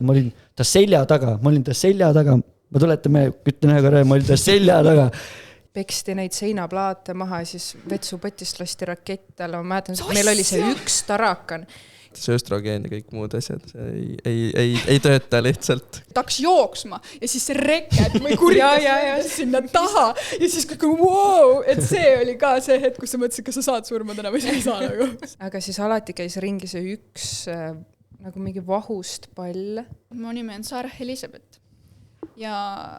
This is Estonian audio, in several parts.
ma olin ta selja taga, ma tuletame, ütlen ühe korra, ma olin ta selja taga. Peksti neid seinaplaate maha ja siis vetsupotist lasti rakett alla. Ma mäletan, meil oli see üks tarakan. See östrogeen ja kõik muud asjad ei tööta lihtsalt. Taks jooksma ja siis see reket või kurja sinna taha ja siis kõik wow, et see oli ka see hetk, kus sa mõtlesid, kas sa saad surma täna või sa ei saa nagu. Aga siis alati käis ringi see üks nagu mingi vahust pall. Mu nimi on Sarah Elisabeth ja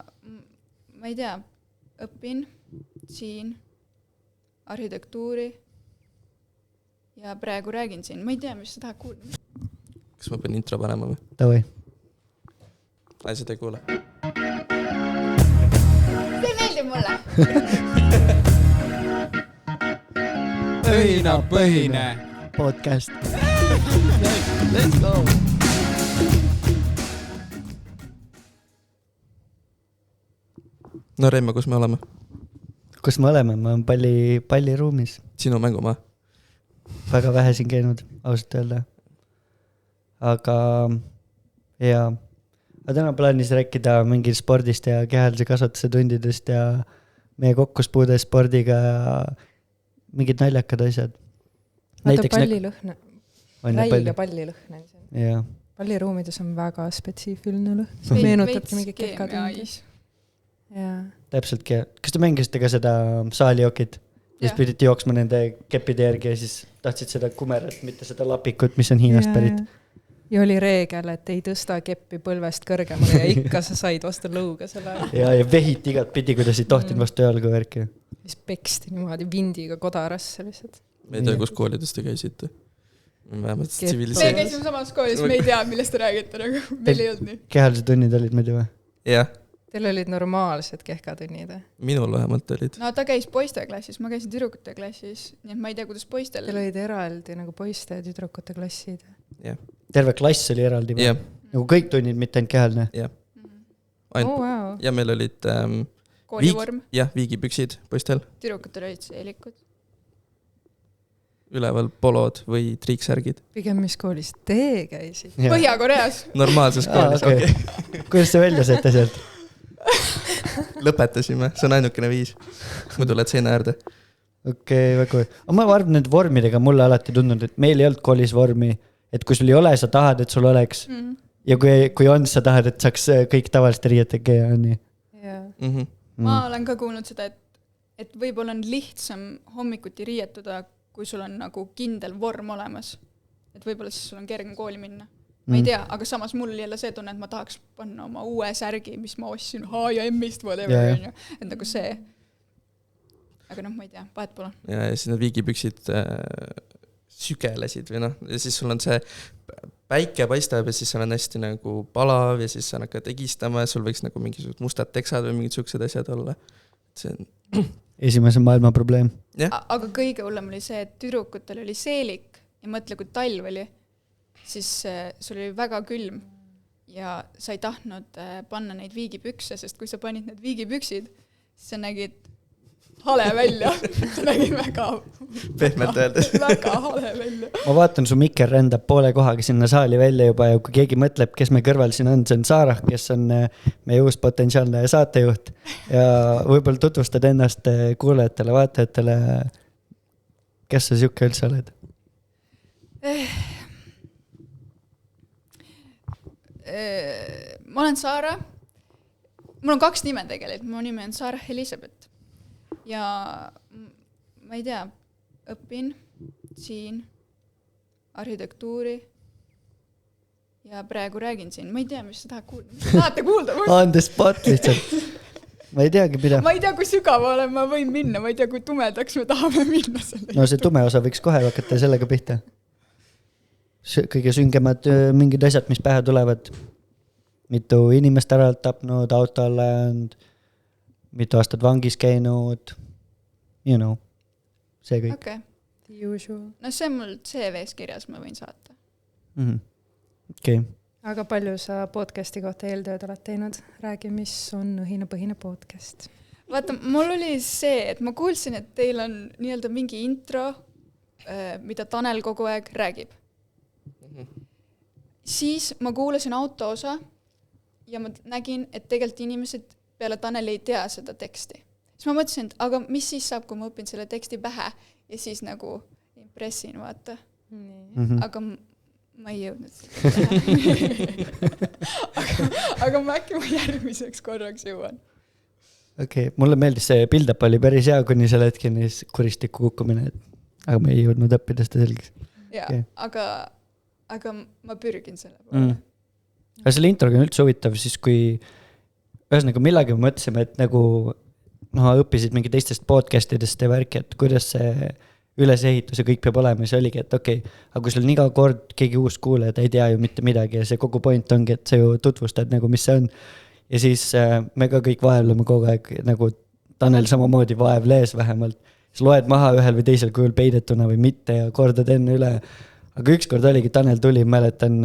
ma ei tea, õpin siin arhitektuuri ja praegu räägin siin. Ma ei tea, mis sa tahad kuulda. Kas ma pean intro panema või? Tavai. Asjad ei kuule. See meeldib mulle. Õhinapõhine podcast. Let's go. No Reime, kus me oleme? Kus me oleme? Ma olen palliruumis. Sinu mängumaa? Väga vähe siin käinud, ausalt öelda. Aga täna plaanis rääkida mingi spordist ja kehalise kasvatuse tundidest ja meie kokkuspuude spordiga ja mingid naljakad asjad. Vaata pallilõhna. Räige pallilõhna. Ja. Palliruumides on väga spetsiifiline lõhn. Meenutabki mingi kekatundi. Täpselt. Kas te mängisite ka seda saaliokit? Siis pidite jooksma nende keppide järgi ja siis tahtsid seda kumerat, mitte seda lapikut, mis on Hiinast pärit. Ja oli reegel, et ei tõsta keppi põlvest kõrgemale ja ikka sa said vastu lõuga selle. Ja vehiti igat pidi, kuidas ei tohtin vastu jalgu värki. Mis peksti niimoodi vindiga kodarasse lihtsalt. Me ei tea, kus koolides te käisite. Me käisime samas koolis, me ei tea, millest te räägite. Meil ei olnud nii. Kehalised tunnid olid muidu või? Jah. Teil olid normaalsed kehkatunnid? Minul vähemalt olid. No ta käis poiste klassis, ma käisin tüdrukute klassis, nii et ma ei tea, kuidas poistel. Teil olid eraldi nagu poiste ja tüdrukute klassid. Yeah. Terve klass oli eraldi või? Yeah. Nagu kõik tunnid, mitte ainult kehaline? Jah. Wow. Ja meil olid koolivorm. Viigipüksid poistel. Tüdrukutel olid seelikud. Üleval polod või triiksärgid. Pigem mis koolis te käisid? Põhja-Koreas. Normaalses koolis. Okay. Kuidas see välja saite sealt? Lõpetasime, see on ainukene viis. Muidu lähed seina äärde. Okei, väga. Ma arvan, need vormidega mulle alati tundnud, et meil ei olnud koolis vormi, et kui sul ei ole, sa tahad, et sul oleks. Ja kui on, sa tahad, et saaks kõik tavaliste riietega ja nii. Ma olen ka kuulnud seda, et võib-olla on lihtsam hommikuti riietuda, kui sul on nagu kindel vorm olemas. Et võib-olla siis sul on kergem kooli minna. Ma ei tea, aga samas mul jälle see tunne, et ma tahaks panna oma uue särgi, mis ma ostsin H&M-ist, whatever, et nagu see. Aga ma ei tea, vahet pole. Ja siis need viigipüksid sügelesid või ja siis sul on see päike paistab ja siis seal on hästi nagu palav ja siis sa hakkad egistama ja sul võiks nagu mingisugused mustad teksad või mingid suksed asjad olla. See on esimese maailma probleem. Aga kõige hullem oli see, et tüdrukutel oli seelik ja mõtle, kui talv oli, siis sul oli väga külm ja sa ei tahtnud panna neid viigipükse, sest kui sa panid need viigipüksid, siis sa nägid hale välja. Sa nägid väga pehmelt öeldes. Väga hale välja. Ma vaatan, su mikker rändab poole kohaga sinna saali välja juba ja kui keegi mõtleb, kes me kõrval siin on, see on Sarah, kes on meie uus potentsiaalne saatejuht ja võib-olla tutvustad ennast kuulajatele, vaatajatele, kes sa siuke üldse oled? Ma olen Sarah. Mul on 2 nime tegelikult. Mu nimi on Sarah Elisabeth. Ja ma ei tea, õpin siin arhitektuuri ja praegu räägin siin. Ma ei tea, mis sa tahad kuulda. Tahate kuulda? On the spot lihtsalt. Ma ei teagi, mida. Ma ei tea, kui sügava olen, ma võin minna. Ma ei tea, kui tumedaks me tahame minna selle. No see tume osa võiks kohe hakata sellega pihta. Kõige süngemad mingid asjad, mis pähe tulevad. Mitu inimest ära tapnud, auto alla jäänud, mitu aastat vangis käinud, see kõik. Okay. Usual. No see on mul CV-s kirjas, ma võin saata. Okay. Aga palju sa podcasti kohta eeltööd oled teinud? Räägi, mis on õhinapõhine podcast? Vaata, mul oli see, et ma kuulsin, et teil on nii-öelda mingi intro, mida Tanel kogu aeg räägib. siis ma kuulasin auto osa ja ma nägin, et tegelikult inimesed peale Taneli ei tea seda teksti. Siis ma mõtlesin, et aga mis siis saab, kui ma õpin selle teksti pähe ja siis nagu impressin, vaata. Aga ma ei jõudnud seda. aga ma äkki järgmiseks korraks jõuan. Okei, mulle meeldis see build-up oli päris hea, kuni selle hetkeni kuristiku kukkumine, aga me ei jõudnud õppida seda selgeks. Ja, okay. aga ma pürgin selle poole. Aga selle introga on üldse huvitav, siis kui ühesõnaga millegi me mõtlesime, et nagu õppisid mingi teistest podcastidest ja värki, et kuidas see ülesehitus ja kõik peab olema, ja see oligi, et okei, aga kui sul on iga kord keegi uus kuulaja, ta ei tea ju mitte midagi ja see kogu point ongi, et sa ju tutvustad nagu, mis see on. Ja siis me ka kõik vaevleme kogu aeg, nagu Tanel samamoodi vaevlees vähemalt. Siis loed maha ühel või teisel kujul peidetuna või mitte ja kordad enne üle. Aga ükskord oligi, Tanel tuli, mäletan,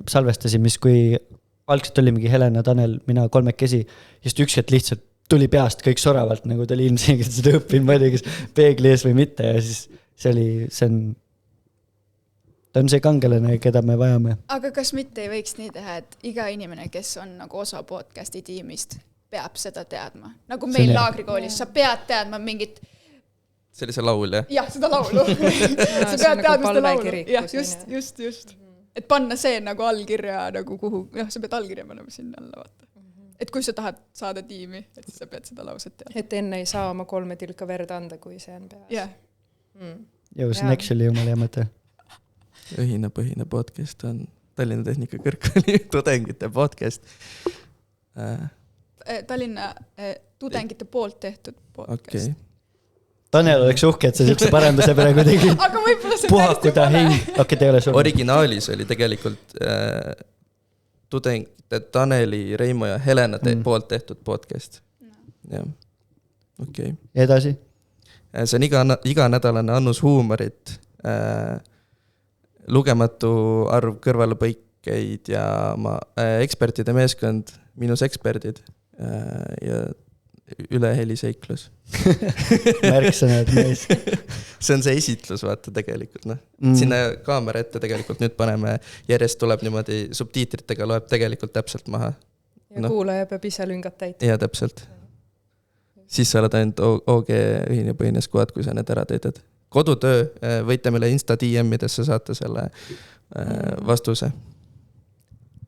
salvestasin, mis kui algselt oli mingi Helena, Tanel, mina 3 just ükskord lihtsalt tuli peast kõik soravalt, nagu ta oli ilmselgelt seda õppinud, ma ei tea, kas peegli ees või mitte ja siis ta on see kangelane, keda me vajame. Aga kas mitte ei võiks nii teha, et iga inimene, kes on nagu osa podcasti tiimist, peab seda teadma? Nagu meil laagrikoolis, sa pead teadma mingit... See oli see laul, jah? Jah, seda laulu. Sa pead teadma seda laulu. Jah, just. Et panna see nagu allkirja nagu kuhu, sa pead allkirja panema sinna alla, vaata. Et kui sa tahad saada tiimi, et sa pead seda lauset teadma. Et enne ei saa oma 3 tilka verd anda, kui see on peas. Jah. Jõu, see on actually jumala jämata. Õhinapõhine podcast on Tallinna Tehnikakõrgkooli tudengite podcast. Tallinna tudengite poolt tehtud podcast. Okay. Tanel oleks uhke, et sa siukse paranduse praegu tegid. Aga võibolla see puhakuda hing. Okay, te ei ole sul. Originaalis oli tegelikult tudengite Taneli, Reimo ja Helena poolt tehtud podcast. Jah. Okay. Edasi? See on iganädalane Annus huumorit, lugematu arv kõrvalepõikeid ja ekspertide meeskond, minus eksperdid ja üleheli-seiklus. Märksõnad mees. See on see esitlus, vaata tegelikult. Sinna kaamera ette tegelikult nüüd paneme, järjest tuleb niimoodi subtiitritega, loeb tegelikult täpselt maha. Ja kuulaja peab ise lüngad täita. Ja täpselt. Siis sa oled ainult OG ühinepõhine skuad, kui sa need ära teedad. Kodutöö, võite meile Insta DM-idesse saata selle vastuse.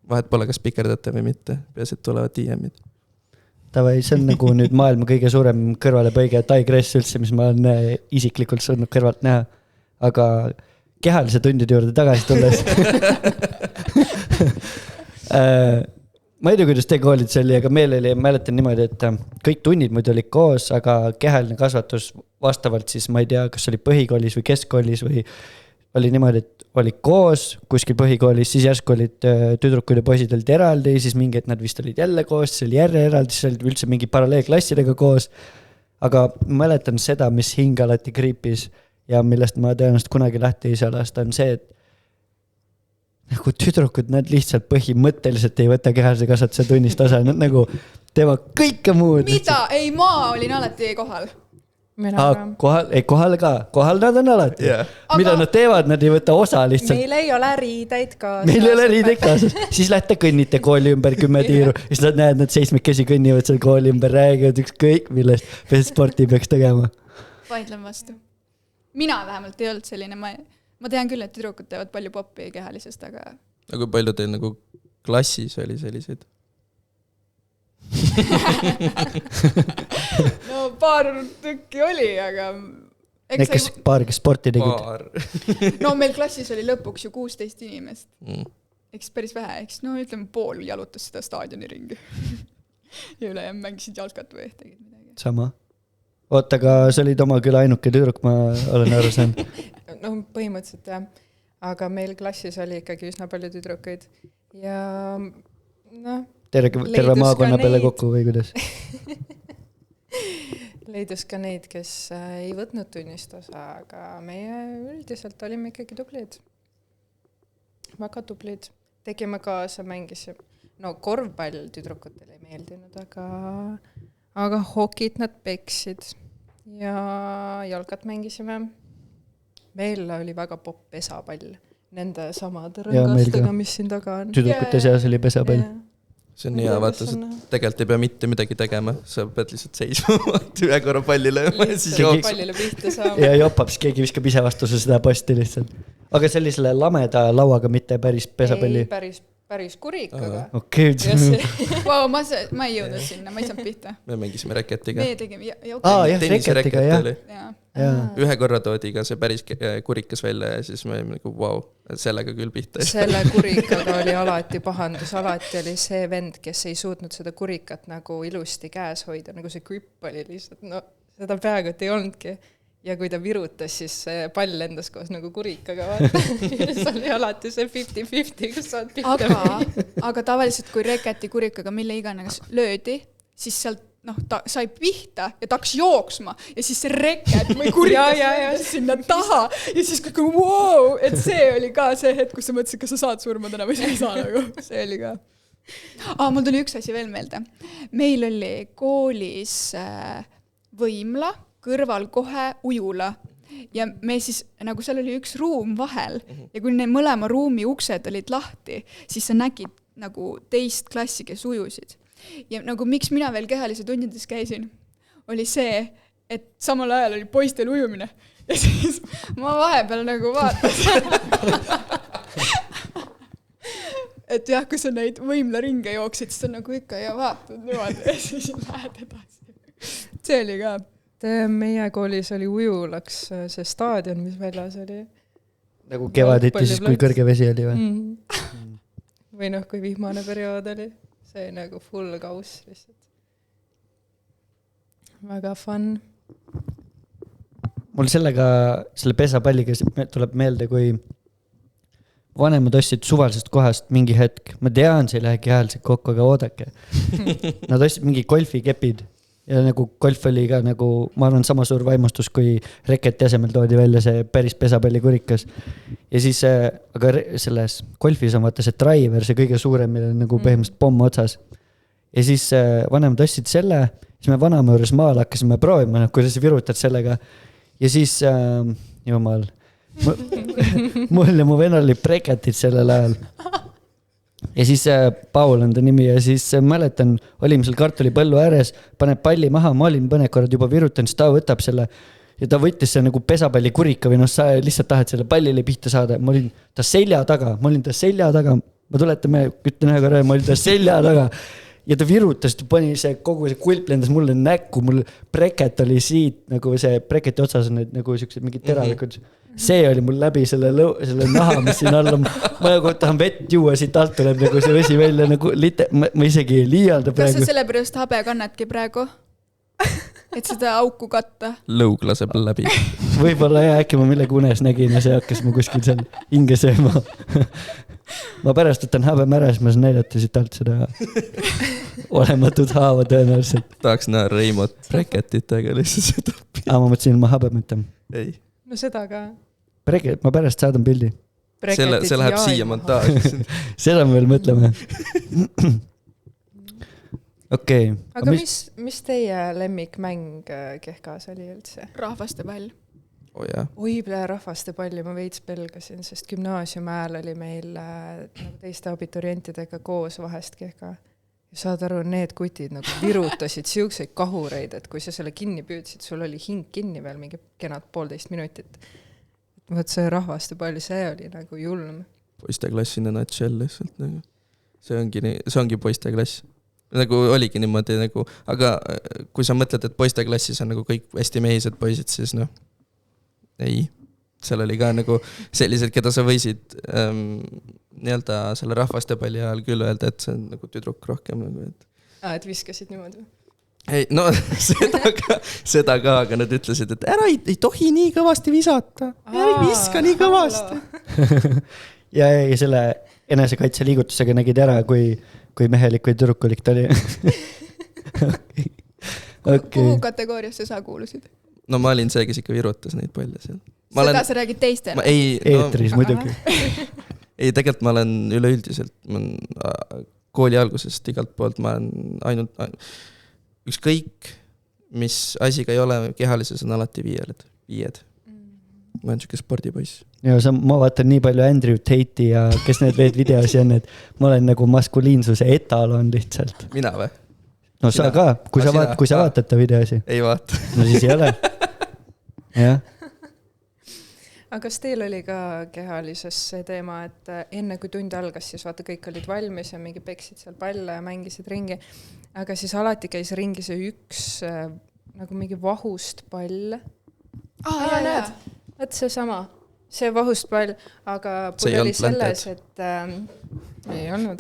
Vahet pole, kas pikerdate või mitte. Peas, et tulevad DM-id. Tavai, see on nagu nüüd maailma kõige suurem kõrvalepõige Tigress üldse, mis ma olen isiklikult saanud kõrvalt näha. Aga kehalise tundide juurde tagasi tulles. Ma ei tea, kuidas te koolid see oli, aga meil oli, mäletan niimoodi, et kõik tunnid muidu olid koos, aga kehaline kasvatus vastavalt siis, ma ei tea, kas oli põhikoolis või keskkoolis või oli niimoodi, et oli koos kuskil põhikoolis, siis järsku olid tüdrukud ja poisid olid eraldi, siis mingi, et nad vist olid jälle koos, siis oli jälle eraldi, siis olid üldse mingi paralleelklassidega koos. Aga mäletan seda, mis hing alati kriipis ja millest ma tõenäoliselt kunagi lahti ei saa lasta, on see, et nagu tüdrukud, nad lihtsalt põhimõtteliselt ei võta kehalise kasvatuse tunnist osa, nad nagu teevad kõike muud. Mida? Ei, ma olin alati kohal. Kohal nad on alati. Yeah. Mida nad teevad, nad ei võta osa lihtsalt. Meil ei ole riideid kaasas. Meil ei ole riideid kaasas. Siis lähete kõnnite kooli ümber 10 tiiru. Siis nad näed, nad 7 kõnnivad seal kooli ümber, räägivad ükskõik millest. Mis sporti peaks tegema. Vaidlen vastu. Mina vähemalt ei olnud selline. Ma tean küll, et tüdrukud teevad palju poppi kehalisest, aga... Aga palju teil nagu klassis oli selliseid? No paar tükki oli, aga... Paar, kes sporti tegid. No meil klassis oli lõpuks ju 16 inimest. Eks päris vähe, eks no ütleme pool jalutas seda staadioni ringi. Ja üle mängisid jalkat või tegid midagi. Sama. Oota, aga sa olid oma küll ainuke tüdruk, ma olen aru saanud. No põhimõtteliselt jah. Aga meil klassis oli ikkagi üsna palju tüdrukuid. Ja noh... Terve maakonna peale kokku või kuidas? Leidus ka neid, kes ei võtnud tunnist osa, aga meie üldiselt olime ikkagi tublid. Väga tublid. Tegime kaasa, mängisime. No korvpall tüdrukutel ei meeldinud, aga hokid nad peksid ja jalkat mängisime. Meil oli väga popp pesapall. nende samade Jaa, meil rõngastega, ka. mis siin taga on. Tüdrukute seas oli pesapall. see on hea, vaata, tegelikult ei pea mitte midagi tegema, sa pead lihtsalt seisma, ühe korra palli lööma ja siis lihtsalt pallile pihta saama. Ja jopab, siis keegi viskab ise vastu seda posti lihtsalt. Aga sellisele lameda lauaga, mitte päris pesapalli. Ei, päris kurikaga. Okei. Vau, ma ei jõudnud sinna, ma ei saanud pihta. me mängisime reketiga. Me tegime, ja Jah, Tennise reketiga, reket jah. oli. Ühe korra toodi ka see päris kurikas välja ja siis me olime nagu vau, sellega küll pihta. Selle kurikaga oli alati pahandus, alati oli see vend, kes ei suutnud seda kurikat nagu ilusti käes hoida, nagu see gripp oli lihtsalt, no seda peaaegu ei olnudki. Ja kui ta virutas, siis see pall lendas koos nagu kurikaga, vaata. See oli alati see 50-50, kus saad pihta. aga tavaliselt, kui reketi kurikaga mille iganes löödi, siis sealt ta sai pihta ja ta hakkas jooksma ja siis see reket või kurikas sinna taha ja siis kõik wow, et see oli ka see hetk, kus sa mõtlesid, kas sa saad surma täna või sa ei saa nagu. See oli ka. Mul tuli üks asi veel meelde. Meil oli koolis võimla, kõrval kohe ujula ja me siis, nagu seal oli üks ruum vahel ja kui need mõlema ruumi uksed olid lahti, siis sa nägid nagu teist klassi, kes ujusid. Ja nagu miks mina veel kehalise tundides käisin, oli see, et samal ajal oli poistel ujumine ja siis ma vahepeal nagu vaatasin. Et jah, kui sa neid võimla ringe jooksid, siis sa nagu ikka ja vaatad niimoodi ja siis lähed edasi. See oli ka. Meie koolis oli ujulaks see staadion, mis väljas oli. Nagu kevaditis, kui kõrge vesi oli või? Või kui vihmane periood oli. See nagu full kauss lihtsalt. Väga fun. Mul selle pesapalliga tuleb meelde, kui vanemad ostsid suvalisest kohast mingi hetk. Ma tean, see ei lähe kehaliselt kokku, aga oodake. Nad ostsid mingi golfikepid. Ja nagu golf oli ka nagu, ma arvan, sama suur vaimustus, kui reketi asemel toodi välja see päris pesapalli kurikas. Ja siis, aga selles golfis on vaata see driver, see kõige suurem, meil on nagu põhimõtteliselt pomm otsas. Ja siis vanemad ostsid selle, siis me vanama juures maal hakkasime proovima, kuidas virutad sellega. Ja siis, jumal, mul ja mu venal oli breketid sellel ajal. Ja siis Paul on ta nimi ja siis mäletan, olime seal kartulipõllu ääres, paneb palli maha, ma olin mõned korrad juba virutanud, siis ta võtab selle ja ta võttis see nagu pesapalli kurika või sa lihtsalt tahad selle pallile pihta saada. Ma olin ta selja taga, ma tuletame, ütlen ühe korra, ma olin ta selja taga ja ta virutas, ta pani see kogu see kulp lendas mulle näkku, mul breket oli siit, nagu see breketi otsas on need nagu siuksed mingid teravikud. See oli mul läbi selle naha, mis siin all on. Ma nagu tahan vett juua, siit alt tuleb nagu see vesi välja, nagu ma isegi ei liialda praegu. Kas sa selle pärast habe kannadki praegu? Et seda auku katta? Lõug laseb läbi. Võib-olla äkki ma millegi unes nägin ja see hakkas mu kuskil seal hinge sööma. Ma pärast võtan habe mära, siis ma saan näidata siit alt seda olematud haava tõenäoliselt. Tahaks näha Reimot breketitega lihtsalt seda. Ma mõtlesin, ma habe mõtlen. Ei. No seda ka. Ma pärast saadan pildi. See läheb siia montaaži. Seda me veel mõtleme. Okei. Aga mis teie lemmikmäng Kehkas oli üldse? Rahvastepall. Oi, rahvastepalli ma veits pelgasin, sest gümnaasiumi ajal oli meil nagu teiste abiturientidega koos vahest Kehka. Ja saad aru, need kutid nagu virutasid siukseid kahureid, et kui sa selle kinni püüdsid, sul oli hing kinni veel mingi kenad 1,5 minutit. Võt see rahvastepall, see oli nagu julm. Poisteklass in a nutshell lihtsalt nagu. See ongi poisteklass. Nagu oligi niimoodi nagu, aga kui sa mõtled, et poisteklassis on nagu kõik hästi mehised poisid, siis ei. Seal oli ka nagu sellised, keda sa võisid nii-öelda selle rahvastepalli ajal küll öelda, et see on nagu tüdruk rohkem nagu, et... Et viskasid niimoodi? Ei, no seda ka, aga nad ütlesid, et ära ei tohi nii kõvasti visata. Ära ei viska nii kõvasti. ja selle enesekaitse liigutusega nägid ära, kui mehelik või tüdrukulik ta oli. Kuhu kategooriasse sa kuulusid? No ma olin see, kes ikka virutas neid palle seal. Seda sa räägid teistele? Eetris muidugi. Ei, tegelikult ma olen üleüldiselt, kooli algusest igalt poolt ma olen ainult ükskõik, mis asiga ei ole kehalises, on alati viied. ma olen siuke spordipoiss. ja ma vaatan nii palju Andrew Tate'i ja kes need veel videosi on, et ma olen nagu maskuliinsuse etalon lihtsalt. Mina või? No sa ka, kui sa vaatad ta videosi. Ei vaata. No siis ei ole. Jah. aga kas teil oli ka kehalises see teema, et enne kui tund algas, siis vaata kõik olid valmis ja mingi peksid seal palle ja mängisid ringi, aga siis alati käis ringi see üks nagu mingi vahust pall. Näed, et see vahust pall, aga oli selles, et ei olnud,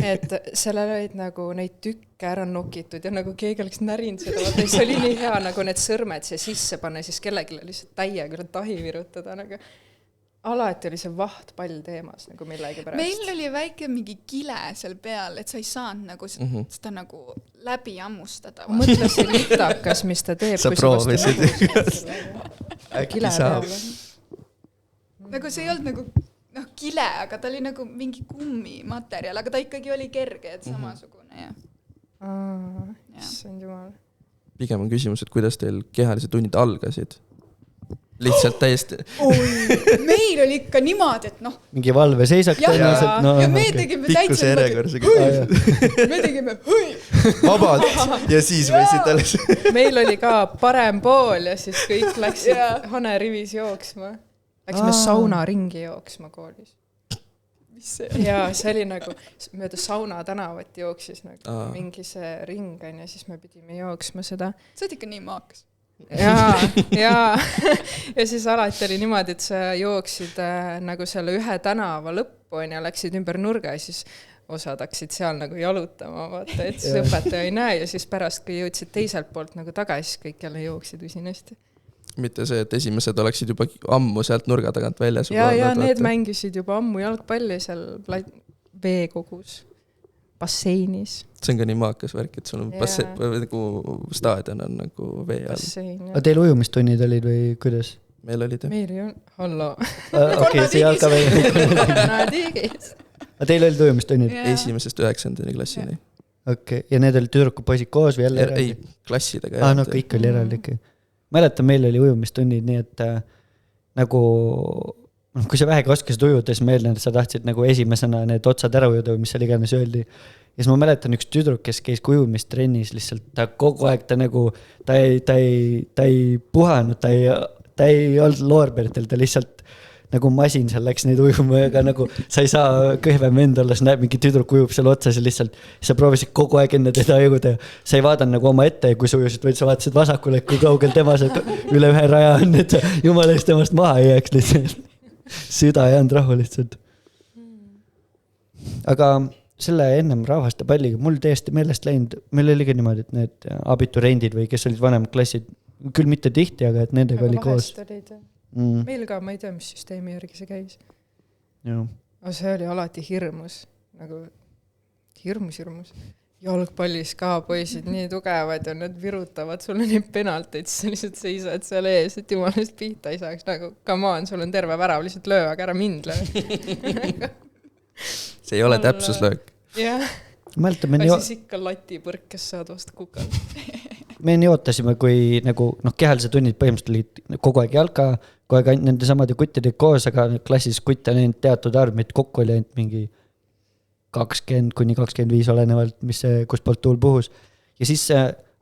et sellel olid nagu neid tükke ära nokitud ja nagu keegi oleks närinud seda, vaata, see oli nii hea nagu need sõrmed siia sisse panna, siis kellelgi lihtsalt täiega üle tahi virutada, nagu alati oli see vahtpall teemas nagu millegi pärast. Meil oli väike mingi kile seal peal, et sa ei saanud nagu seda nagu läbi ammustada. Mõtlesin litakas, mis ta teeb. Sa proovisid. Kile peal. Nagu see ei olnud nagu kile, aga ta oli nagu mingi kummimaterjal, aga ta ikkagi oli kerge, et samasugune. Issand jumal. Pigem on küsimus, et kuidas teil kehalised tunnid algasid? Lihtsalt täiesti... Meil oli ikka niimoodi, et mingi valveseisak tõenäoliselt. Ja me tegime pikkuse järjekordsega. Me tegime hõi. Vabalt. Ja siis võisid alles. Meil oli ka parem pool ja siis kõik läksid hanerivis jooksma. Läksime sauna ringi jooksma koolis. Ja see oli nagu mööda sauna tänavat jooksis nagu mingi see ring ja siis me pidime jooksma seda. See oli ikka nii maakas. Ja siis alati oli niimoodi, et sa jooksid nagu selle ühe tänava lõppu ja läksid ümber nurga ja siis osad hakkasid seal nagu jalutama, vaata, et siis õpetaja ei näe ja siis pärast, kui jõudsid teiselt poolt nagu tagasi, kõik jälle jooksid usinasti. Mitte see, et esimesed oleksid juba ammu sealt nurga tagant väljas. Ja need mängisid juba ammu jalgpalli seal veekogus, basseinis. See on ka nii maakas värk, et sul on nagu staadion on nagu vee all. Aga teil ujumistunnid olid või kuidas? Meil olid. Meil ei olnud. Hallo. Okei, see jalka veel. Konnatiigis. Aga teil olid ujumistunnid? Esimesest 9. klassini. Okei, ja need olid tüdrukud poisid koos või jälle eraldi? Ei, klassidega. No kõik oli eraldi ikka. Mäletan, meil oli ujumistunnid nii, et nagu, kui sa vähegi oskasid ujuda, siis meelne, et sa tahtsid nagu esimesena need otsad ära ujuda või mis seal iganes öeldi. Ja siis ma mäletan üks tüdruk, kes käis ujumistrennis lihtsalt, ta kogu aeg ta nagu, ta ei puhanud, ta ei olnud loorbertel, ta lihtsalt nagu masin seal läks neid ujuma, aga nagu sa ei saa kõhvem vend olla, sa näeb mingi tüdruk ujub seal otsas ja lihtsalt sa proovisid kogu aeg enne teda jõuda ja sa ei vaadanud nagu oma ette, kui sa ujusid, vaid sa vaatasid vasakule, kui kaugel tema üle ühe raja on, et jumala eest temast maha ei jääks lihtsalt. Süda ei olnud rahu lihtsalt. Aga selle ennem rahvaste palliga mul täiesti meelest läinud, meil oli ka niimoodi, et need abiturendid või kes olid vanemad klassid, küll mitte tihti, aga et nendega oli koos. Meil ka, ma ei tea, mis süsteemi järgi see käis. Aga see oli alati hirmus. Nagu hirmus. Jalgpallis ka poisid nii tugevad ja nad virutavad sulle nii penalteid, siis sa lihtsalt seisad seal ees, et jumalast pihta ei saaks. Nagu, come on, sul on terve värav, lihtsalt löö, aga ära mind löö. See ei ole täpsuslöök. Jah. Aga siis ikka latipõrk, kes saad vastu kukal. Me nii ootasime, kui nagu, kehalised tunnid põhimõtteliselt olid kogu aeg jalka, kogu aeg nende samade kuttide koos, aga klassis kutte on teatud arv, meid kokku oli ainult mingi 20-25 olenevalt, kus poolt tuul puhus. Ja siis,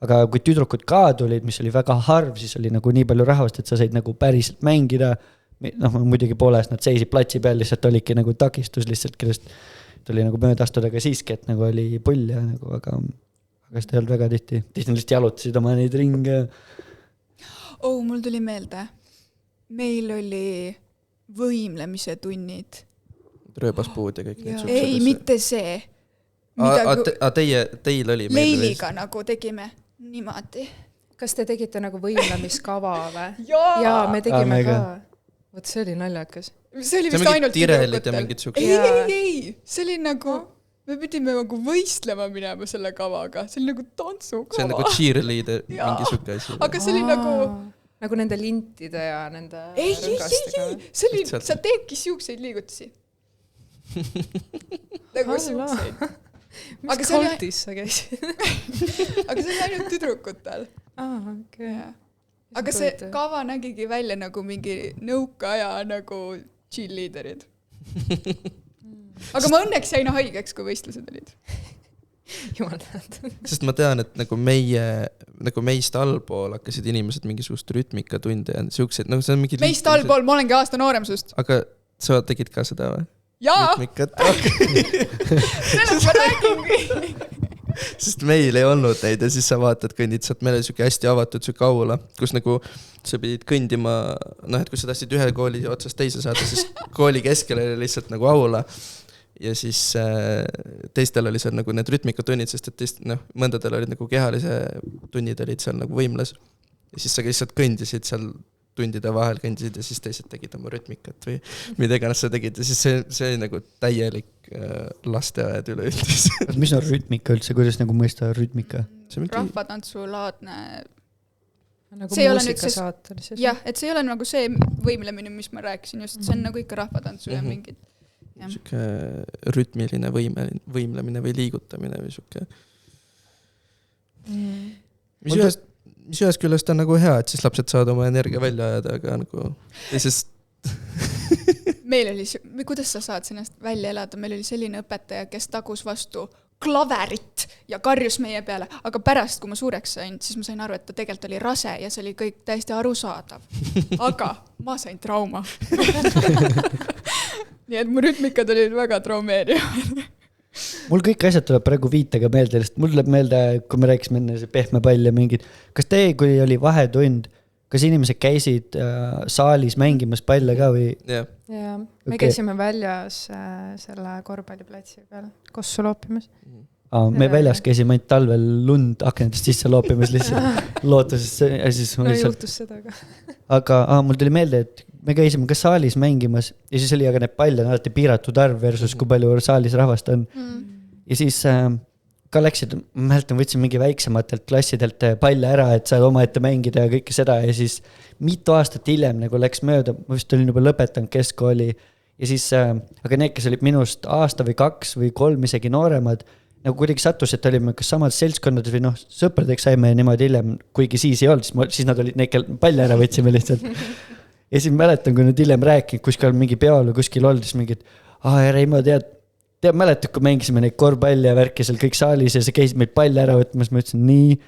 aga kui tüdrukud ka tulid, mis oli väga harv, siis oli nagu nii palju rahvast, et sa said nagu päriselt mängida. Muidugi pooles nad seisid platsi peal, lihtsalt oligi nagu takistus lihtsalt, kellest tuli nagu mööda astuda, aga siiski, et nagu oli pull ja nagu, aga seda ei olnud väga tihti. Tihti lihtsalt jalutasid oma neid ringe. Mul tuli meelde. Meil oli võimlemise tunnid. Rööbaspuud ja kõik need suksed. Ei, mitte see. Teil oli Leiliga nagu tegime niimoodi. Kas te tegite nagu võimlemiskava või? Jaa, me tegime ka. Võt, see oli naljakas. See oli vist ainult tüdrukutel. Ei. See oli nagu, me pidime nagu võistlema minema selle kavaga. See oli nagu tantsukava. See on nagu cheerleader, mingi suke asi. Aga see oli nagu nende lintide ja nende Ei. See oli, sa teedki siukseid liigutusi. Nagu siukseid. Mis koltis sa käisid? Aga see oli ainult tüdrukutel. Okay. aga see kava nägigi välja nagu mingi nõukaaja nagu cheerleaderid. Aga ma õnneks jäin haigeks, kui võistlused olid. Jumal tähendab. Sest ma tean, et nagu meist allpool hakkasid inimesed mingisugust rütmikatunde ja siuksed, nagu see on mingi... Meist allpool, ma olengi aasta noorem sust. Aga sa tegid ka seda või? Jaa! Rütmikat? Sellest ma räägingi. Sest meil ei olnud neid ja siis sa vaatad, kõndid sealt, meil oli siuke hästi avatud siuke aula, kus nagu sa pidid kõndima, noh, et kui sa tahtsid ühe kooli otsast teise saada, siis kooli keskel oli lihtsalt nagu aula ja siis teistel oli seal nagu need rütmikatunnid, sest et mõndadel olid nagu kehalise tunnid olid seal nagu võimles ja siis sa lihtsalt kõndisid seal tundide vahel kõndisid ja siis teised tegid oma rütmikat või mida iganes sa tegid ja siis see oli nagu täielik lasteaed üleüldis. Mis on rütmika üldse, kuidas nagu mõista rütmika? Rahvatantsulaadne. Nagu muusikasaat oli see. Jah, et see ei ole nagu see võimlemine, mis ma rääkisin just, see on nagu ikka rahvatantsu ja mingid. Siuke rütmiline võimlemine või liigutamine või siuke. Mis ühest küljest on nagu hea, et siis lapsed saavad oma energia välja ajada, aga nagu teisest... Meil oli, kuidas sa saad sinast välja elada, meil oli selline õpetaja, kes tagus vastu klaverit ja karjus meie peale, aga pärast, kui ma suureks sain, siis ma sain aru, et ta tegelikult oli rase ja see oli kõik täiesti arusaadav. Aga ma sain trauma. Nii et mu rütmikad olid väga traumeerivad. Mul kõik asjad tuleb praegu viitega meelde, sest mul tuleb meelde, kui me rääkisime enne see pehme pall ja mingid. Kas teie, kui oli vahetund, kas inimesed käisid saalis mängimas palle ka või? Ja, me käisime väljas selle korvpalliplatsi peal kossu loopimas. Me väljas käisime ainult talvel lund aknadest sisse loopimas lihtsalt lootuses. No juhtus seda ka. Aga mul tuli meelde, et me käisime ka saalis mängimas ja siis oli aga need palle on alati piiratud arv versus kui palju saalis rahvast on. Ja siis ka läksid, ma mäletan, võtsin mingi väiksematelt klassidelt palle ära, et saad oma ette mängida ja kõike seda ja siis mitu aastat hiljem nagu läks mööda, ma vist olin juba lõpetanud keskkooli ja siis, aga need, kes olid minust aasta või 2 või 3 isegi nooremad, nagu kuidagi sattus, et olime kas samad seltskonnades või sõpradeks saime niimoodi hiljem, kuigi siis ei olnud, siis nad olid need, palle ära võtsime lihtsalt. Ja siis mäletan, kui nad hiljem rääkinud, kuskil mingi peol või kuskil olnud, siis mingid, Reimo, tead, mäletad, kui mängisime neid korvpalli ja värki seal kõik saalis ja sa käisid meid palli ära võtmas, ma ütlesin nii,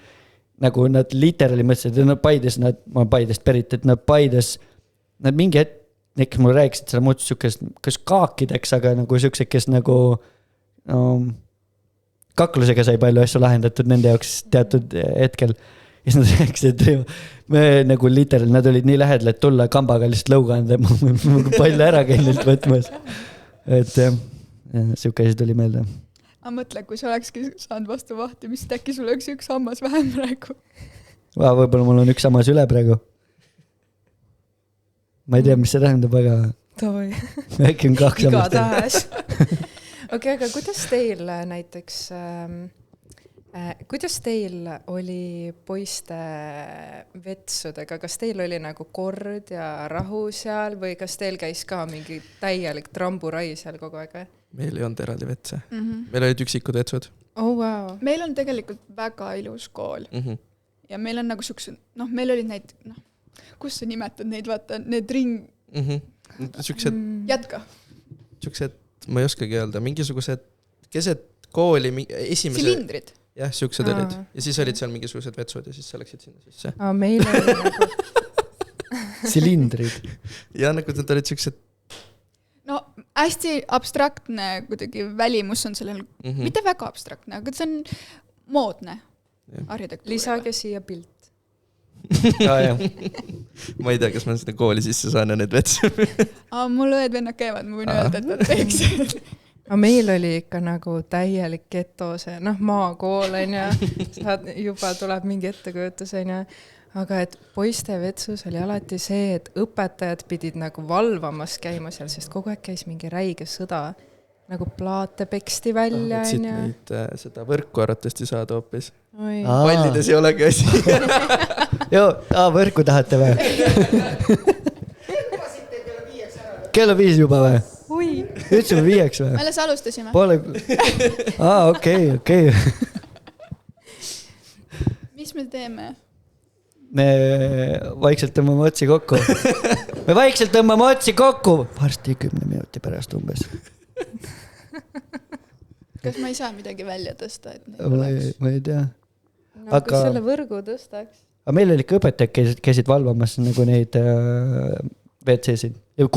nagu nad literally mõtlesid, et nad Paides, ma olen Paidest pärit, et nad Paides, nad mingi hetk, kes mul rääkisid, seda muutus siukest, kas kaakideks, aga nagu siuksed, kes nagu kaklusega sai palju asju lahendatud nende jaoks teatud hetkel. Ja siis nad rääkisid, et me nagu literally, nad olid nii lähedal, et tulla kambaga lihtsalt lõuga anda, ma palju ära käinud võtmas. Et siuke asi tuli meelde. Ma mõtlen, kui sa olekski saanud vastu vahti, mis äkki sul oleks üks hammas vähem praegu? Võib-olla mul on üks hammas üle praegu. Ma ei tea, mis see tähendab, aga äkki on 2 hammast. Igatahes. Okei, aga kuidas teil näiteks, kuidas teil oli poiste vetsudega, kas teil oli nagu kord ja rahu seal või kas teil käis ka mingi täielik tramburai seal kogu aeg? Meil ei olnud eraldi vetse. Meil olid üksikud vetsud. Oh, wow. Meil on tegelikult väga ilus kool. Ja meil on nagu siuksed, meil olid neid, kus sa nimetad neid, vaata, need ring... Siuksed... Jätka. Siuksed, ma ei oskagi öelda, mingisugused keset kooli esimese... Silindrid. Jah, siuksed olid. Ja siis olid seal mingisugused vetsud ja siis sa läksid sinna sisse. Meil oli nagu... Silindrid. Ja nagu nad olid siuksed... No, hästi abstraktne kuidagi välimus on sellel, mitte väga abstraktne, aga see on moodne arhitektuur. Lisage siia pilt. Ma ei tea, kas ma seda kooli sisse saan ja need vetsu. Mul õed vennad käivad, ma võin öelda, et nad teeks. Meil oli ikka nagu täielik geto see, maakool on ja juba tuleb mingi ettekujutus on ja aga et poiste vetsus oli alati see, et õpetajad pidid nagu valvamas käima seal, sest kogu aeg käis mingi räige sõda, nagu plaate peksti välja. Siit neid seda võrku arvatesti saada hoopis. Pallides ei olegi asi. Võrku tahate või? Kella 5 juba või? Ütlesime 5 või? Alles alustasime. Okei. Mis me teeme? me vaikselt tõmbame otsi kokku. Me vaikselt tõmbame otsi kokku. Varsti 10 minuti pärast umbes. Kas ma ei saa midagi välja tõsta? Et ma ei tea. No, aga kui selle võrgu tõstaks. Aga meil oli ikka õpetajad käisid valvamas nagu neid WC-sid. Ja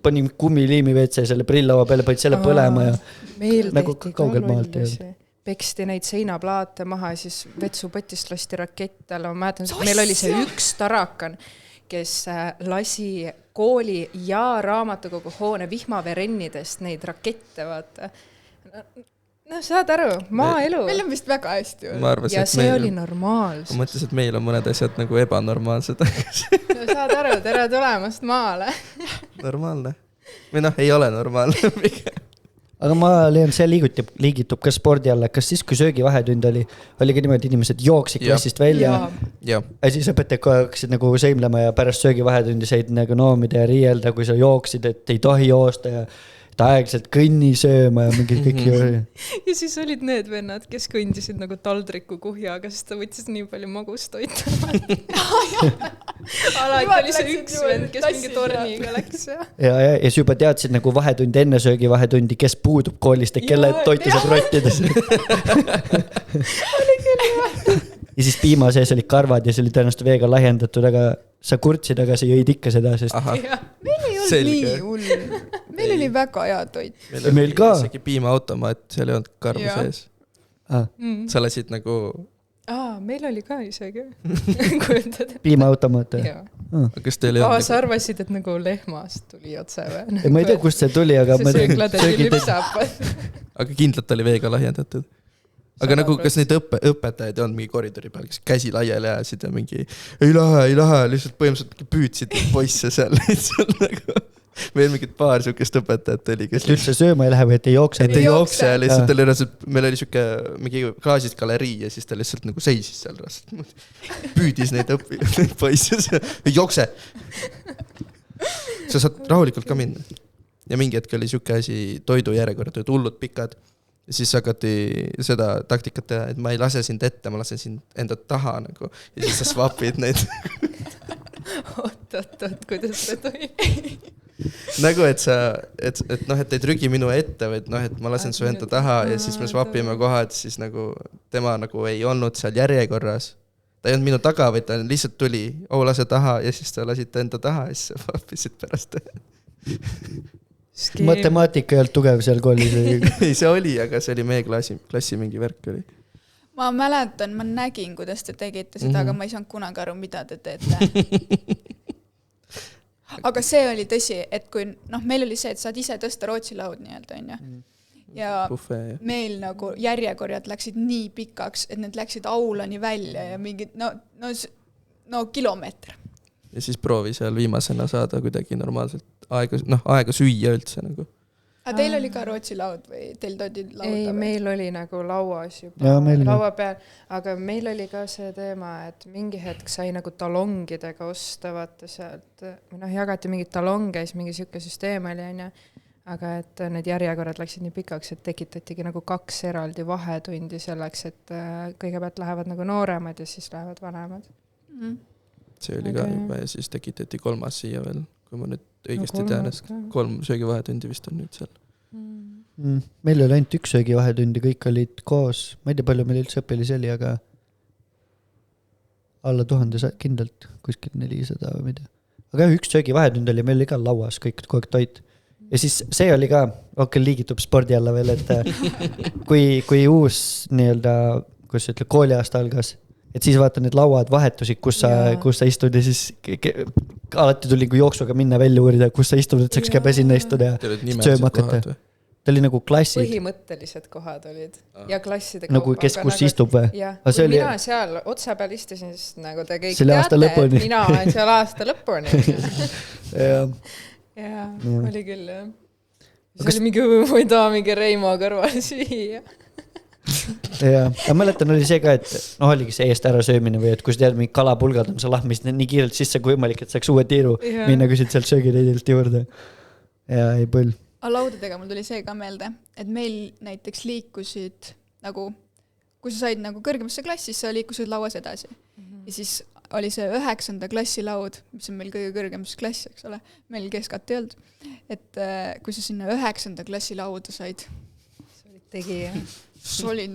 panin kummiliimi WC selle prillaua peale, panid selle põlema ja meil nagu tehti kaugel ka maalt lollusi. Peksti neid seinaplaate maha ja siis vetsupotist lasti rakett alla. Ma mäletan, meil oli see üks tarakan, kes lasi kooli ja raamatukogu hoone vihmaverennidest neid rakette, vaata. No saad aru, maaelu. Meil on vist väga hästi. Ma arvasin, ja see oli normaalsus. Ma mõtlesin, et meil on mõned asjad nagu ebanormaalsed. No saad aru, tere tulemast maale. Normaalne. Või noh, ei ole normaalne. Aga ma leian, see liigitub ka spordi alla. Kas siis, kui söögivahetund oli ka niimoodi inimesed jooksid klassist välja ja siis õpetajad hakkasid nagu sõimlema ja pärast söögivahetundi said nagu noomida ja riielda, kui sa jooksid, et ei tohi joosta ja aegselt kõnni sööma ja mingi kõik ja siis olid need vennad, kes kõndisid nagu taldriku kuhjaga, sest ta võttis nii palju magustoita. Alati oli see üks vend, kes mingi torniga läks. Ja siis juba teadsid nagu vahetund enne söögivahetundi, kes puudub koolist ja kelle toitu saab rottides. Oli küll jah. Ja siis piima sees olid karvad ja see oli tõenäoliselt veega lahjendatud, aga sa kurtsid, aga sa jõid ikka seda, sest meil ei olnud nii hull. Meil oli väga hea toit. Meil ka. Isegi piimaautomaat, seal ei olnud karvu sees. Sa lasid nagu... meil oli ka isegi. Piimaautomaat. Kas teil ei olnud... Sa arvasid, et nagu lehmast tuli otse või? Ma ei tea, kust see tuli, aga... See sööklade lüpsab. Aga kindlalt oli veega lahjendatud. Aga nagu, kas neid õpetajaid on mingi koridori peal, kes käsi laiali ajasid ja mingi ei lähe, lihtsalt põhimõtteliselt püüdsid poisse seal lihtsalt nagu. Meil mingid paar sükest õpetajat oli, kes... Üldse sööma ei lähe või, et ei jookse? Et ei jookse, lihtsalt oli reaalselt, meil oli süke mingi klaasist galerii ja siis ta lihtsalt nagu seisis seal reaalselt. Püüdis neid poisse, ei jookse. Sa saad rahulikult ka minna. Ja mingi hetk oli süke asi, toidu järjekorrad, hullud pikad. Ja siis hakati seda taktikat teha, et ma ei lase sind ette, ma lasen sind enda taha nagu. Ja siis sa swapid neid. Oot, kuidas see toimub? Nagu, et sa, et ei trügi minu ette, või et ma lasen su enda taha ja siis me swapime kohad, siis nagu tema nagu ei olnud seal järjekorras. Ta ei olnud minu taga, või ta lihtsalt tuli, lase taha ja siis ta lasid ta enda taha ja siis sa swapisid pärast. Matemaatika ei olnud tugev seal koolis. Ei, see oli, aga see oli meie klassi mingi värk oli. Ma mäletan, ma nägin, kuidas te tegite seda, aga ma ei saanud kunagi aru, mida te teete. Aga see oli tõsi, et kui meil oli see, et saad ise tõsta Rootsi laud nii-öelda, on ju. Ja meil nagu järjekorjad läksid nii pikaks, et need läksid aulani välja ja mingid, no kilomeeter. Ja siis proovi seal viimasena saada kuidagi normaalselt aega süüa üldse nagu. Aga teil oli ka Rootsi laud või teil toodi lauda? Ei, meil oli nagu lauas juba laua peal, aga meil oli ka see teema, et mingi hetk sai nagu talongidega osta, vaata sealt, jagati mingid talonge, siis mingi siuke süsteem oli, aga et need järjekorrad läksid nii pikaks, et tekitatigi nagu 2 eraldi vahetundi selleks, et kõigepealt lähevad nagu nooremad ja siis lähevad vanemad. See oli ka juba ja siis tekitati 3. siia veel, kui ma nüüd õigesti tean, 3 söögivahetundi vist on nüüd seal. Meil oli ainult 1 söögivahetundi, kõik olid koos, ma ei tea palju meil üldse õppilisi oli, aga alla 1000 kindlalt, kuskil 400 või mida. Aga 1 söögivahetund oli, meil oli ka lauas kõik kogu aeg toit. Ja siis see oli ka, liigitub spordi alla veel, et kui uus nii-öelda, kus ütleb, kooliaasta algas, et siis vaata need lauad vahetusid, kus sa istud ja siis alati tuli kui jooksuga minna välja uurida, kus sa istud, et saaks käbe sinna istuda ja sööma hakata. Ta oli nagu klassid. Põhimõttelised kohad olid ja klasside kaupa. Nagu kes kus istub või? Kui mina seal otsa peal istusin, siis nagu te kõik teate, et mina olen seal aasta lõpuni. Ja, oli küll jah. See oli mingi, ma ei taha mingi Reimo kõrval süüa. Ja mäletan oli see ka, et oligi see eest ära söömine või et kui sa tead, mingi kalapulgad on, sa lahmisid nii kiirelt sisse kui võimalik, et saaks uue tiiru minna küsid sealt söögireidelt juurde. Ja ei põll. Aga laudadega mul tuli see ka meelde, et meil näiteks liikusid nagu, kui sa said nagu kõrgemasse klassisse, liikusid lauas edasi. ja siis oli see 9. klassi laud, mis on meil kõige kõrgem klass, eks ole, meil keskalt ei olnud, et kui sa sinna 9. klassi lauda said, tegija. see oli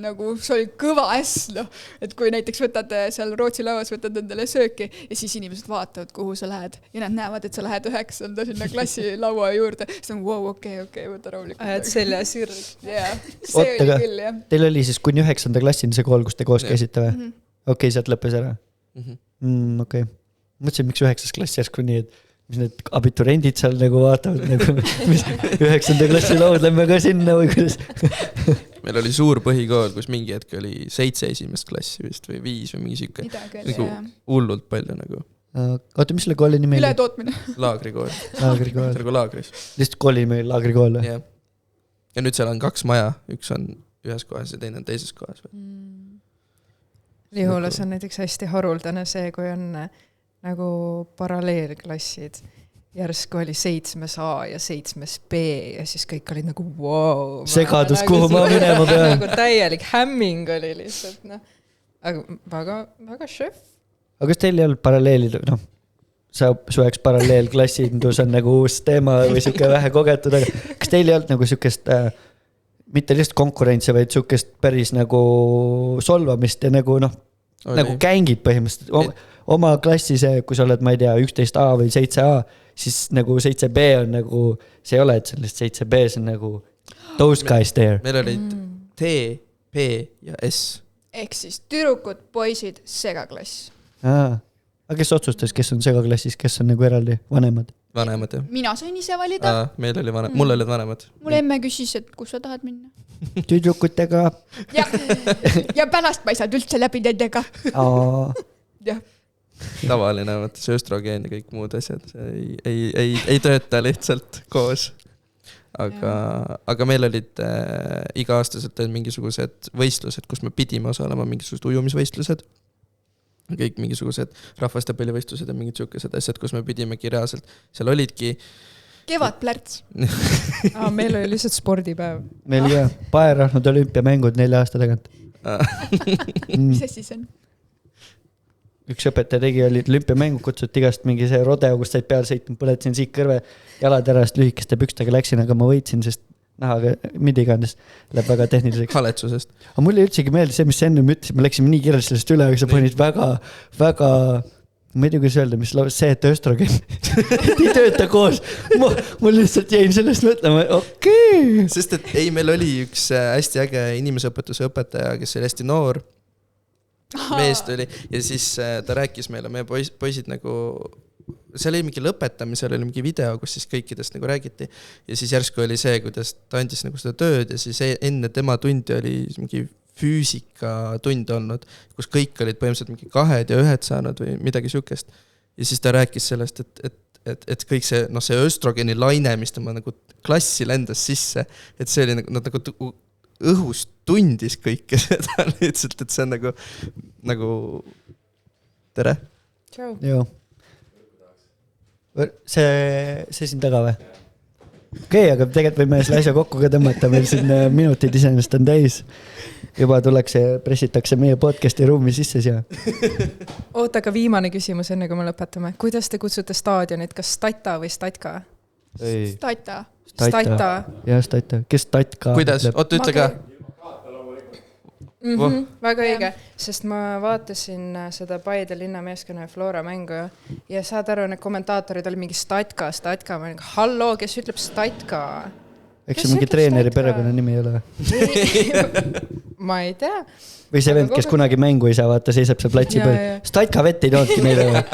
kõva äss, noh, et kui näiteks võtad seal Rootsi lauas, võtad endale sööki ja siis inimesed vaatavad, kuhu sa lähed ja nad näevad, et sa lähed 9. sinna klassi laua juurde, siis on wow, okei, võta rahulikult. Ajad selja sirg. Yeah, see oli küll, jah. Teil oli siis kuni 9. klassini see kool, kus te koos käisite või? Okei, sealt lõppes ära? Okei. Mõtlesin, miks 9. klass järsku nii, et mis need abiturendid seal nagu vaatavad, nagu, mis 9. klassi laud, lähme ka sinna või kuidas? Meil oli suur põhikool, kus mingi hetk oli 7 esimest klassi vist või 5 või mingi siuke. Nagu hullult palju nagu. Oota, mis selle kooli nimi oli? Ületootmine. Laagrikool. Laagrikool. Nagu laagris. Lihtsalt kooli nimi oli Laagrikool. Ja nüüd seal on 2 maja, üks on ühes kohas ja teine on teises kohas. Lihulas on näiteks hästi haruldane see, kui on nagu paralleelklassid. Järsku oli 7A ja 7B ja siis kõik olid nagu wow. Segadus, kuhu ma minema pean. Nagu täielik hämming oli lihtsalt, noh. Aga väga šef. Aga kas teil ei olnud paralleelid, noh, su jaoks paralleelklassindus on nagu uus teema või siuke vähe kogetud, aga kas teil ei olnud nagu siukest, mitte lihtsalt konkurentsi, vaid siukest päris nagu solvamist ja nagu, noh, nagu gängid põhimõtteliselt. Oma klassi see, kui sa oled, ma ei tea, 11A või 7A, siis nagu 7B on nagu, see ei ole, et sellest 7B, see on nagu those guys there. Meil olid T, P ja S. Ehk siis tüdrukud, poisid, segaklass. Aga kes otsustas, kes on segaklassis, kes on nagu eraldi vanemad? Vanemad, jah. Mina sain ise valida. Meil oli mul olid vanemad. Mul emme küsis, et kus sa tahad minna. Tüdrukutega. Ja pärast ma ei saanud üldse läbi nendega. Jah. Tavaline, see östrogeen ja kõik muud asjad ei tööta lihtsalt koos. Aga meil olid iga-aastaselt mingisugused võistlused, kus me pidime osalema mingisugused ujumisvõistlused. Kõik mingisugused rahvastepallivõistlused ja mingid siukesed asjad, kus me pidimegi reaalselt. Seal olidki Kevadplärts. Meil oli lihtsalt spordipäev. Meil ka Paerahnud olümpiamängud 4 aasta tagant. Mis see siis on? Üks õpetaja tegi, olid olümpiamängu, kutsuti igast mingi see rodeo, kus said peal sõitnud, põletasin siit kõrve jalad ärast lühikeste pükstega läksin, aga ma võitsin, sest nahaga mida iganes läheb väga tehniliseks. Haletsusest. Aga mulle üldsegi meeldis see, mis enne ütlesin, me läksime nii kiirelt sellest üle, aga sa panid väga, ma ei tea, kuidas öelda, mis see, et östrogen ei tööta koos. Mul lihtsalt jäin sellest mõtlema, okei. Sest et meil oli üks hästi äge inimesõpetuse õpetaja, kes oli hästi noor. Meest oli ja siis ta rääkis meile, meie poisid nagu, seal oli mingi lõpetamisel, oli mingi video, kus siis kõikidest nagu räägiti ja siis järsku oli see, kuidas ta andis nagu seda tööd ja siis enne tema tundi oli mingi füüsikatund olnud, kus kõik olid põhimõtteliselt mingi 2 ja 1 saanud või midagi siukest ja siis ta rääkis sellest, et kõik see, noh see östrogeni laine, mis tema nagu klassi lendas sisse, et see oli nagu õhust tundis kõike seda lihtsalt, et see on nagu tere. Tšau. Joo. See siin taga või? Okei, aga tegelikult võime selle asja kokku ka tõmmata, meil siin minutid iseenesest on täis. Juba tullakse ja pressitakse meie podcasti ruumi sisse siia. Oota, aga viimane küsimus enne, kui me lõpetame. Kuidas te kutsute staadionit, kas Stata või Statka? Stata. Staita. Jah, Staita. Kes Statka? Kuidas? Oota, ütle ka. Väga õige, sest ma vaatasin seda Paide linnameeskonna ja Flora mängu ja saad aru, need kommentaatorid oli mingi Statka, ma olin, halloo, kes ütleb Statka? Eks see mingi treeneri perekonna nimi ei ole? Ma ei tea. Või see vend, kes kunagi mängu ei saa, vaata, seisab seal platsi peal. Statka vett ei toodki meile või?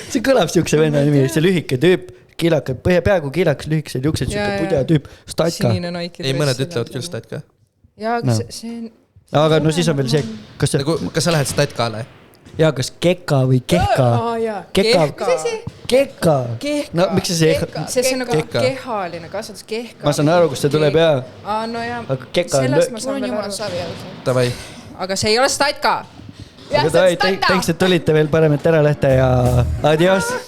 See kõlab siukse venna nimi, see lühike tüüp, kiilakad, peaaegu kiilakas, lühikesed juksed, siuke pudja tüüp, Statka. Ei, mõned ütlevad küll Statka. Jaa, aga see on... Aga no siis on veel see, kas sa lähed Statkale? Jaa, kas Keka või Kehka? Keka. No miks see see on nagu kehaline kasvatus, Kehka. Ma saan aru, kus see tuleb, jaa. No jaa, sellest ma saan veel aru. Aga see ei ole Statka. Thanks, et tulite veel, parem, et ära lehte ja adios.